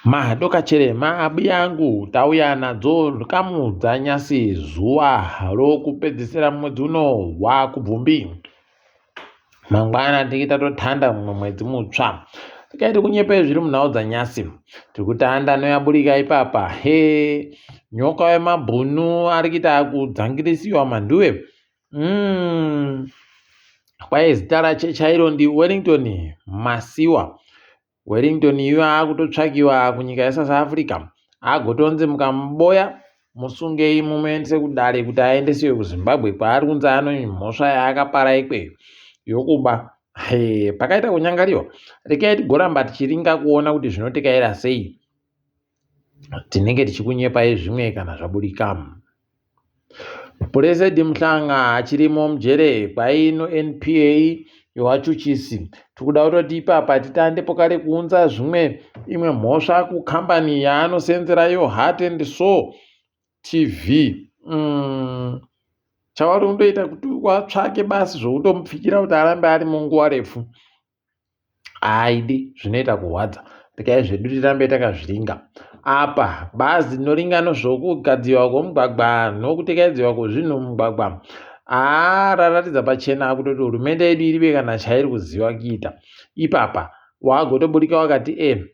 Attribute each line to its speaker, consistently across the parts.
Speaker 1: Madoka Cherema abi yangu tauya nadzo kamudza nyasi zuva rokupedzisira mwedzi uno wakubvumbi. Mangwana tiki tatotanda mumwe mwedzi mutsva. Tikaiti kunyepe zviri munhau dzanyasi. Tiri kutanda noyaburika ipapa. Nyoka wemabhunu ari kuita kudzangirisiwa manduwe. Kwai zita rache chairo ndi Wellington Masiwa. Wellington iyo akutotsvakiwa kunyika yeSouth Africa. Agotonzi mukamuboya musungei mumuendese kudare kuti aendesiwe kuZimbabwe kwaari kunzi ano mhosva yaakapara ikweyo yokuba. Pakaita kunyangariwa. Rekai tigoramba tichiringa kuona kuti zvinotikaira sei. Tinenge tichikunyepai zvimwe kana zvaburika. Purezidenti Mhlanga achirimo mujere kwaino NPA yowachuchisi. Tikuda kutoti ipapa titande pokare kuunza zvimwe imwe mhosva kukambani yaanosenzera yo Heart and Soul TV. Chavari kundoita kuti watsvake basi zvokutomupfikira kuti arambe ari munguva refu. Aidi zvinoita kurwadza. Rekai zvedu tirambe takazviringa. Apa bazi rinoringana zvokugadzirwa kwomugwagwa nokutekedzerwa kwezvinhu mumugwagwa raratidza pachena kutoti hurumende yedu iribe kana chairi kuziva kuita. Ipapa wagotoburika wakati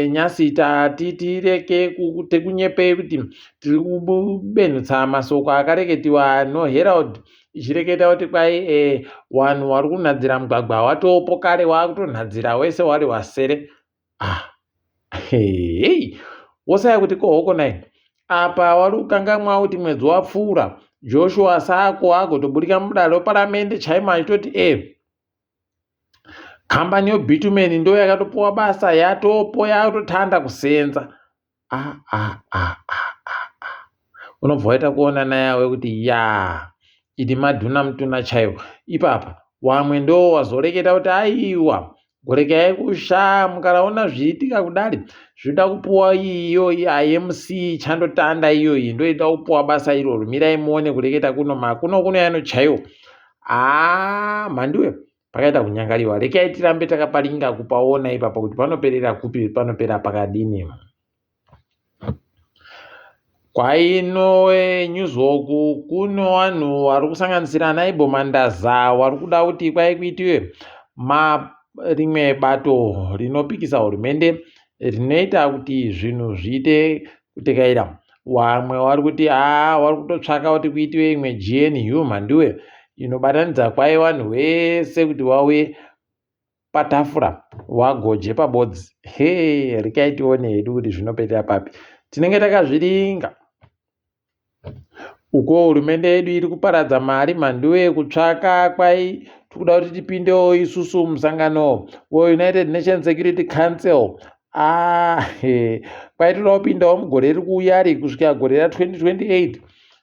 Speaker 1: nyasi tireke tekunyepei kuti tiri kubenutsa masoko akareketiwa noHerald ichireketa kuti kwai wanhu vari kunhadzira mugwagwa watopo kare wakutonhadzira wese wari wasere. Wosaya kuti kohoko nai. Apa wari kukangamwa kuti mwedzi wapfuura Joshua Sako agotoburika mudare reparamende chaima achitoti kambani yobitumen ndo yakatopuwa basa yatopo yakutotanda kusenza. Unobva waita kuona nayawe kuti idi madhuna mutuna chaiwo. Ipapa wamwe ndo wazoreketa kuti aiwa gorekai kusha mukaraona zviitika kudari zvinoda kupuwa iyo IMC chandotanda iyoyi ndoida kupuwa basa iroro. Mirai muone kureketa kuno yano chaiwo. Mhanduwe pakaita kunyangariwa. Rekai tirambe takaparinga kupaona ipapa kuti panoperera kupi panopera pakadini. Kwaino Newswalk kuno vanhu vari kusanganisira Naibo Mandaza vari kuda kuti kwai kuitiwe rimwe bato rinopikisa hurumende rinoita kuti zvinhu zviite kutekaira. Wamwe vari kuti vari kutotsvaka kuti kuitiwe imwe GNU mhanduwe inobatanidza kwai vanhu vese kuti vauye patafura wagoje pabodzi. Rekai tione hedu kuti zvinopetera papi. Tinenge takazviringa. Uko hurumende yedu iri kuparadza mari mhanduwe kutsvaka kwai tikuda kuti tipindewo isusu musangano weUnited Nations Security Council. Kwai toda kupindawo mugore riri kuuya kusvika gore ra2028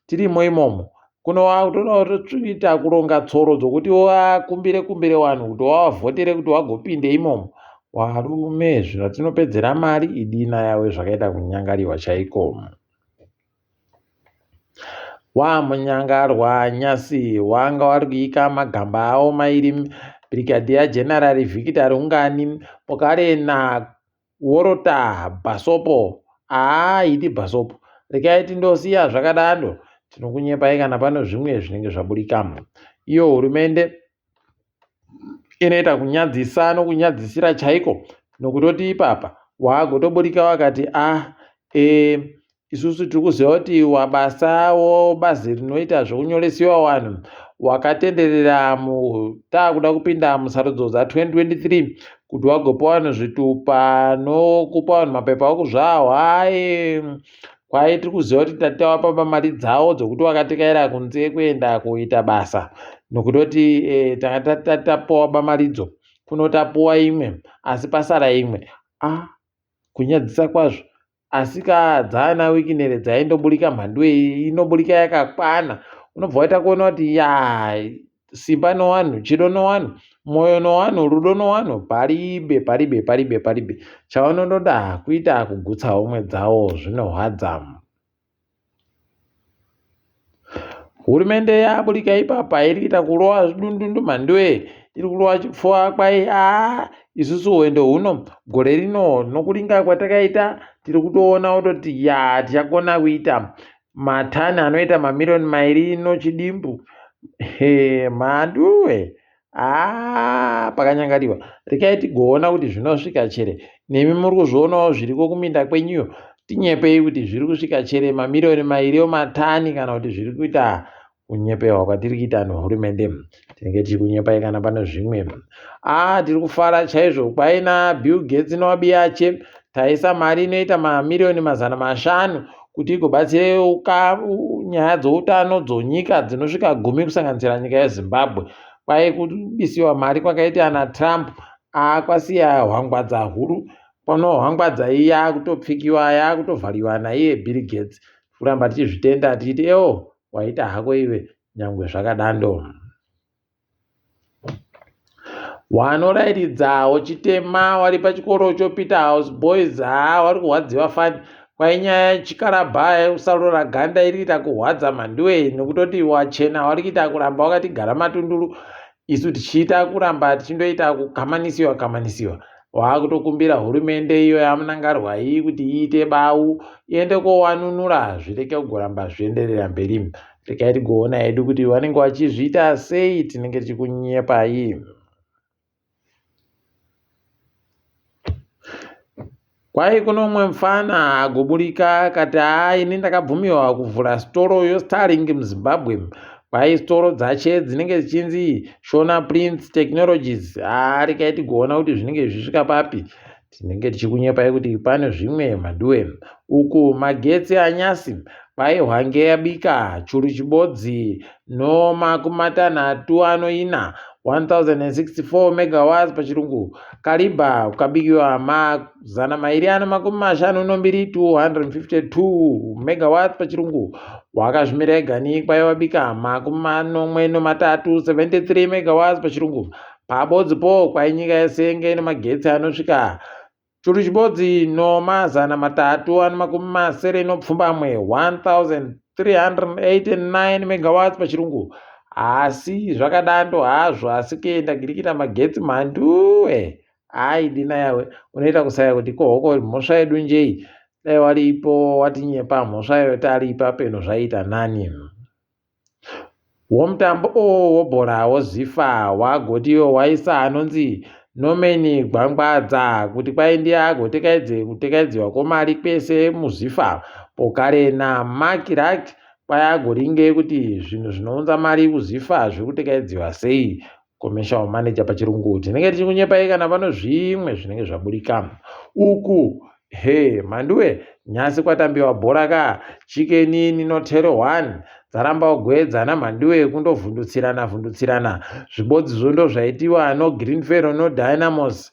Speaker 1: tirimo imomo. Kuno wakutoda kutotsvita kuronga tsoro dzokuti wakumbire vanhu kuti wavhotere kuti wagopinde imomo. Warume zvatinopedzera mari idina yawe zvakaita kunyangariwa chaiko. Munyangarwa nyasi wanga wari kuika magamba awo mairi Brigadier General Victor Ungani pokare Worota Basopo. Idi Basopo. Rekai tindosiya zvakadando. Tinokunyepai kana pano zvimwe zvinenge zvaburika. Iyo hurumende inoita kunyadzisa nokunyadzisira chaiko nokutoti ipapa wagotoburika wakati isusu tiri kuziva kuti wabasawo bazi rinoita zvokunyoresiwa vanhu wakatenderera taakuda kupinda musarudzo dza2023 kuti wagopa vanhu zvitupa nokupa vanhu mapepa okuzvahwa. Kwai tiri kuziva kuti tatawapa mari dzawo dzokuti wakatekaira kunze kuenda kuita basa nokutoti tapuwa bamaridzo kunotapuwa imwe asi pasara imwe. Kunyadzisa kwazvo. Asika dzana wikinere dzaindoburika mhanduwe inoburika yakakwana. Unobva waita kuona kuti simba nowanhu, chido nowanhu, mwoyo nowanhu, rudo nowanhu paribe. Chavanondoda kuita kugutsa homwe dzawo zvinorwadza. Hurumende yaburika ipapa iri kuita kurova zvidundundu mhanduwe iri kurova chipfuva kwai isusu uendo huno gore rino nokuringa kwatakaita tiri kutoona kutoti tichakona kuita matani anoita mamirioni 2 nochidimbu. Maduwe pakanyangariwa rekai tigoona kuti zvinosvika chere. Nemi muri kuzvionawo zviriko kuminda kwenyuyo. Tinyepei kuti zviri kusvika chere mamirioni 2 matani kana kuti zviri kuita kunyepewa kwatiri kuita nehurumende. Tinenge tiri kunyepai kana pane zvimwe. Tiri kufara chaizvo. Kwaina Bill Gates nowabiyache taisa mari inoita mamirioni 500 kuti igobatsire nyaya dzeutano dzonyika dzinosvika 10 kusanganisira nyika yeZimbabwe. Kwai kubisiwa mari kwakaita ana Trump kwasiya hwangwadza huru. Pano hwangwadza iyi yakutopfikiwa yakutovhariwa naiye Bill Gates. Kuramba tichizvitenda tichiti waita hako iwe nyangwe zvakadando. Wanorairidzawo chitema wari pachikoro choPeter House Boys wari kuhwadziwa fani. Kwainyaya chikarabha usarura ganda iri kuita kuhwadza manduwe nekutoti wachena wari kuita kuramba wakatigara matunduru. Isu tichiita kuramba tichindoita kukamanisiwa. Wakutokumbira hurumende iyo yamunangarwa iyi kuti iite bau iende kowanunura zvireke kugoramba zvienderera mberi. Rekai tigoona edu kuti vanenge vachizviita sei. Tinenge tichikunyepai. Kwai kuno umwe mufana agoburika akati ini ndakabvumiwa kuvhura storo yoStarlink muZimbabwe. Kwai storo dzache dzinenge dzichinzi Shona Prince Technologies. Rekai tigoona kuti zvinenge zvisvika papi. Tinenge tichikunyepai kuti pane zvimwe maduwe. Uku magetsi anyasi kwai hwange yabika churu chibodzi nomakumatanhatu anoina 1064 megawatts pachirungu. Kariba kukabikiwa 252 252 megawatts pachirungu. Wakazvimira gani kwai wabika 73 megawatts pachirungu. Pabodzipo kwai nyika yesenge ine magetsi anosvika churu chibodzi no370 1389 megawatts pachirungu. Asi zvakadando hazvo asi kuenda girikita magetsi manduwe dina yawe unoita kusaya kuti kohoko mhosva yedu njei. Dai waripo watinyepa mhosva yedu taripa peno zvaita nani. Womutambo wobhora wozifa wagotiyo waisa anonzi Norman Gwangwadza kuti kwai ndiye kutekaidziwa kwemari kwese muzifa. Pokarena Mark Rack kwai agoringe kuti zvinhu zvinounza mari kuzifa zviri kutekaidziwa sei. Commercial manager pachirungu. Tinenge tichikunyepai kana pano zvimwe zvinenge zvaburika. Uku manduwe nyasi kwatambiwa bhora Chicken Notero 1 dzaramba kugwedzana manduwe kundovhundutsirana. Zvibodzi zvondo zvaitiwa no Greenfield no Dynamos.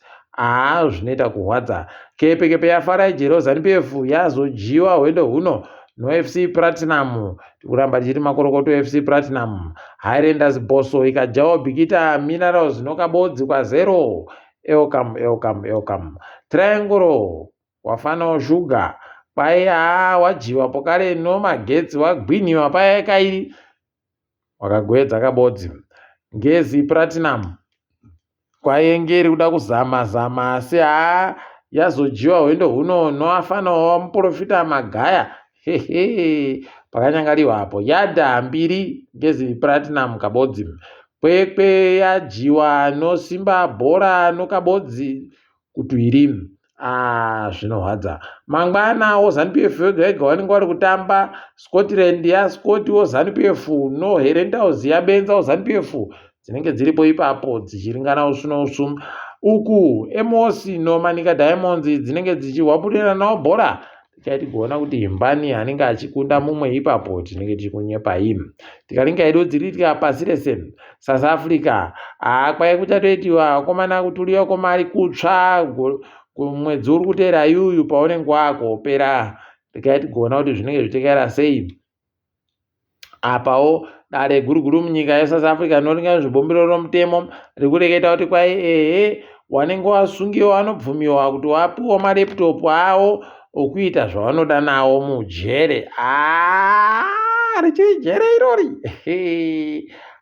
Speaker 1: Zvinoita kuhwadza. Kepekepe yafara ijero ZANU-PF yazojiwa hwendo huno no FC Platinum. Kuramba tichiti makorokoto FC Platinum. Highlanders Boso ikajawo Bikita Minerals nokabodzi kwa 0. Elcam. Triangle wafana Sugar. Kwai wajiwa pokare no magetsi wagwiniwa paya kairi. Wakagwedza kabodzi. Ngezi Platinum. Kwai ngeri kuda kuzama asi yazojiwa hwendo huno noafana wamuprofita Magaya. Pakanyangariwa hapo. Yadha 2 Ngezi Platinum kabodzi. Kwekwe yajiwa no Simba bhora no kabodzi kutwiri. Zvinohwadza. Mangwana woZANU-PF wega wanenge wari kutamba. Scotland yaScott woZANU-PF no Herentals yabenza woZANU-PF dzinenge dziripo ipapo dzichiringana usu. Uku Emosi no Manika Diamonds dzinenge dzichihwapurira nawo bhora. Tichaiti kuona kuti Himbani anenge achikunda mumwe ipapo tinenge tichikunyepai. Tikaringa edu dziritika pasi rese. South Africa kwai kuchatoitiwa komana kutuliwa kwemari kutsva mwedzi uri kuteera yuyu paunenge wakopera. Tikaiti kuona kuti zvinenge zvitekera sei. Apawo dare guruguru munyika yeSouth Africa noringa zvibombero romutemo rikureketa kuti kwai wanenge wasungiwa anobvumiwa kuti wapiwa mareptopu awo okuita zvavanoda nawo mujere. Richiri jere irori.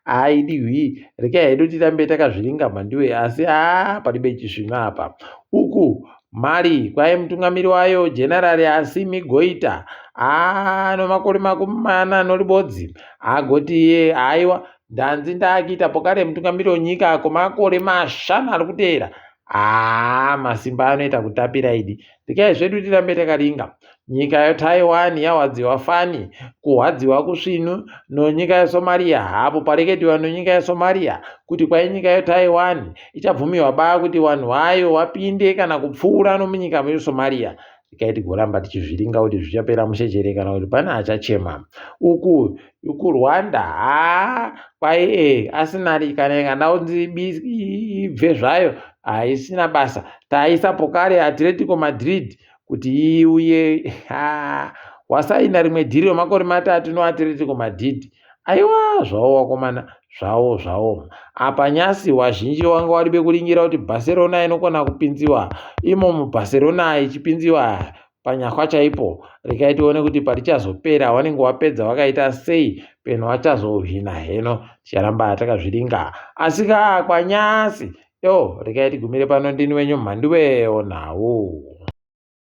Speaker 1: aidihwi rekai hedu tirambe takazviringa mhandiwe, asi paribe chizvino apa. Uku Mali kwai mutungamiri wayo Jenerali Assimi Goita nomakore 40 agoti iye aiwa ndanzi ndaakuita pokare mutungamiri wenyika kwemakore 5 ari kuteera. Masimba anoita kutapira idi. Rekai zvedu tirambe takaringa. Nyika yeTaiwan yawadziwa fani kuhwadziwa kusvinu nonyika yeSomalia. Hapo pareketiwa nonyika yeSomalia kuti kwai nyika yeTaiwan ichabvumirwa baa kuti vanhu vayo vapinde kana kupfuura nomunyika meSomalia. Rekai tigoramba tichizviringa kuti zvichapera mushechere kana kuti pane achachema. Uku Rwanda kwai Arsenal kana ikadaunzi ibve zvayo haisina basa. Taisa pokare Atletico Madrid kuti iuye wasaina rimwe dhiri remakore 3 noAtletico Madrid. Aiwa zvawo wakomana, zvawo apa nyasi wazhinji wanga waribe kuringira kuti Barcelona inokona kupinziwa imomo. Barcelona ichipinziwa panyahwa chaipo. Rekai tione kuti parichazopera wanenge wapedza wakaita sei, peno wachazohina heno ticharamba takazviringa. Asi kwanyasi rekai tigumire pano. Ndini wenyu Mhandiwe Onhawu.